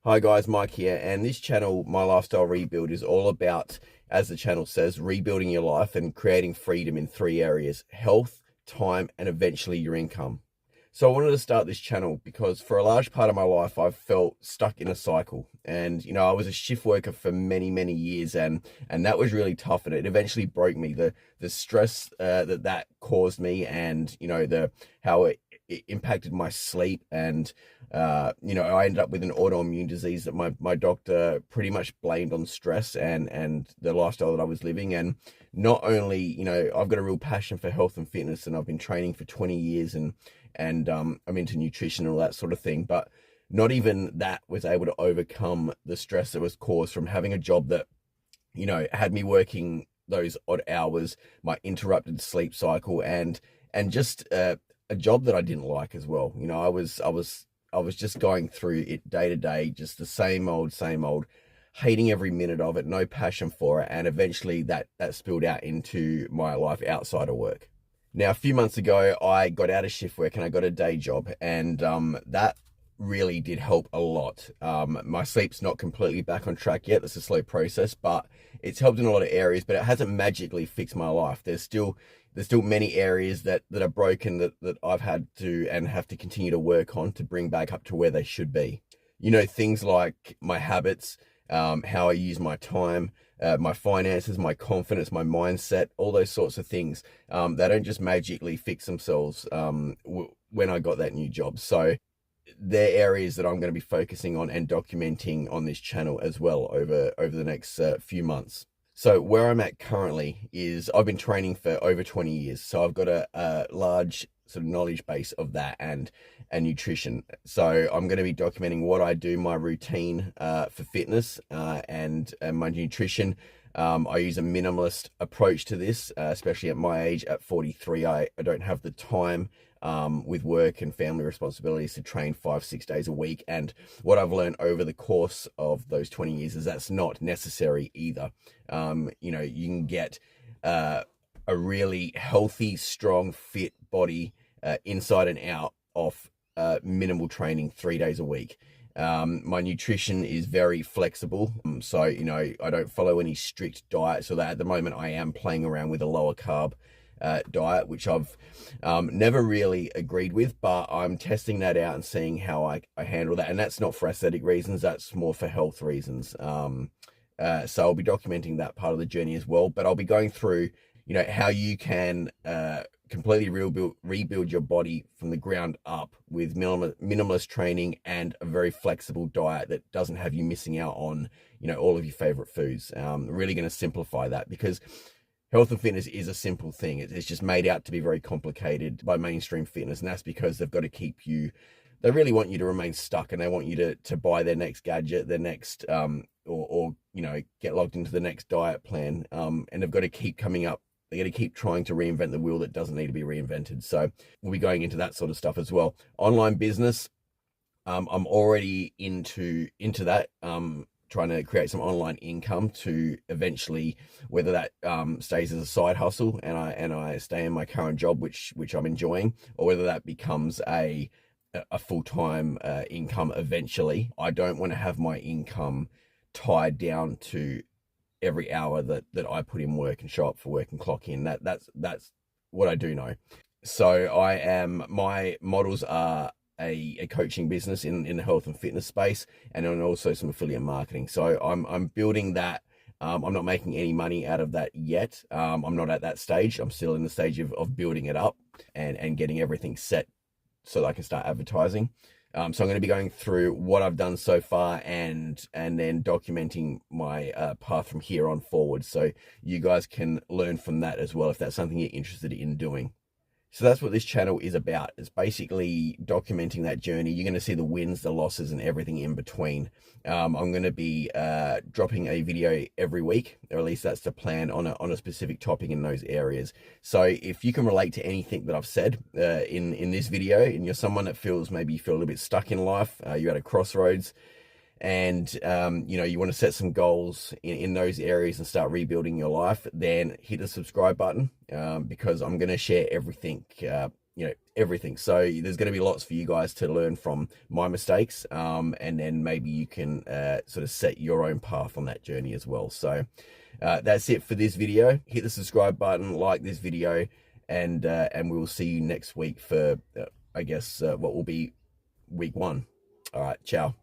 Hi guys, Mike here, and this channel, My Lifestyle Rebuild, is all about, as the channel says, rebuilding your life and creating freedom in three areas: health, time, and eventually your income. So I wanted to start this channel because for a large part of my life, I've felt stuck in a cycle. And, I was a shift worker for many, many years, and that was really tough. And it eventually broke me. The stress that caused me, and, how it impacted my sleep. And, I ended up with an autoimmune disease that my doctor pretty much blamed on stress and the lifestyle that I was living. And not only, I've got a real passion for health and fitness, and I've been training for 20 years, and I'm into nutrition and all that sort of thing. But not even that was able to overcome the stress that was caused from having a job that, had me working those odd hours, my interrupted sleep cycle, and just a job that I didn't like as well. I was just going through it day to day, just the same old, hating every minute of it, no passion for it, and eventually that spilled out into my life outside of work. Now, a few months ago, I got out of shift work and I got a day job, and that really did help a lot. My sleep's not completely back on track yet. That's a slow process, but it's helped in a lot of areas, but it hasn't magically fixed my life. There's still many areas that are broken that I've had to and have to continue to work on to bring back up to where they should be. Things like my habits, how I use my time, my finances, my confidence, my mindset, all those sorts of things. They don't just magically fix themselves when I got that new job. So they're areas that I'm going to be focusing on and documenting on this channel as well over the next few months. So where I'm at currently is I've been training for over 20 years. So I've got a large sort of knowledge base of that and nutrition. So I'm going to be documenting what I do, my routine for fitness and my nutrition. I use a minimalist approach to this, especially at my age, at 43. I don't have the time with work and family responsibilities to train 5-6 days a week. And what I've learned over the course of those 20 years is that's not necessary either. You can get a really healthy, strong, fit body inside and out of minimal training 3 days a week. My nutrition is very flexible. So, I don't follow any strict diet. So that at the moment I am playing around with a lower carb diet, which I've never really agreed with, but I'm testing that out and seeing how I handle that. And that's not for aesthetic reasons, that's more for health reasons. So I'll be documenting that part of the journey as well, but I'll be going through, how you can completely rebuild your body from the ground up with minimalist training and a very flexible diet that doesn't have you missing out on, all of your favorite foods. Really going to simplify that, because health and fitness is a simple thing. It's just made out to be very complicated by mainstream fitness, and that's because they've got to keep you. They really want you to remain stuck, and they want you to buy their next gadget, their next or get logged into the next diet plan. And they've got to keep coming up. They got to keep trying to reinvent the wheel that doesn't need to be reinvented. So we'll be going into that sort of stuff as well. Online business, I'm already into that. Trying to create some online income to eventually, whether that stays as a side hustle and I stay in my current job, which I'm enjoying, or whether that becomes a full-time income eventually. I don't want to have my income tied down to every hour that I put in work and show up for work and clock in. That's what I do know. So my models are a coaching business in the health and fitness space, and then also some affiliate marketing. So I'm building that. I'm not making any money out of that yet. I'm not at that stage. I'm still in the stage of building it up and getting everything set so that I can start advertising. So I'm going to be going through what I've done so far and then documenting my path from here on forward, so you guys can learn from that as well if that's something you're interested in doing. So that's what this channel is about. It's basically documenting that journey. You're going to see the wins, the losses, and everything in between. I'm going to be dropping a video every week, or at least that's the plan, on a specific topic in those areas. So if you can relate to anything that I've said in this video, and you're someone that maybe you feel a little bit stuck in life, you're at a crossroads, and you want to set some goals in those areas and start rebuilding your life, then hit the subscribe button, because I'm going to share everything you know, everything. So there's going to be lots for you guys to learn from my mistakes, and then maybe you can sort of set your own path on that journey as well. So that's it for this video. Hit the subscribe button, like this video, and we will see you next week for I guess what will be week 1. All right, ciao.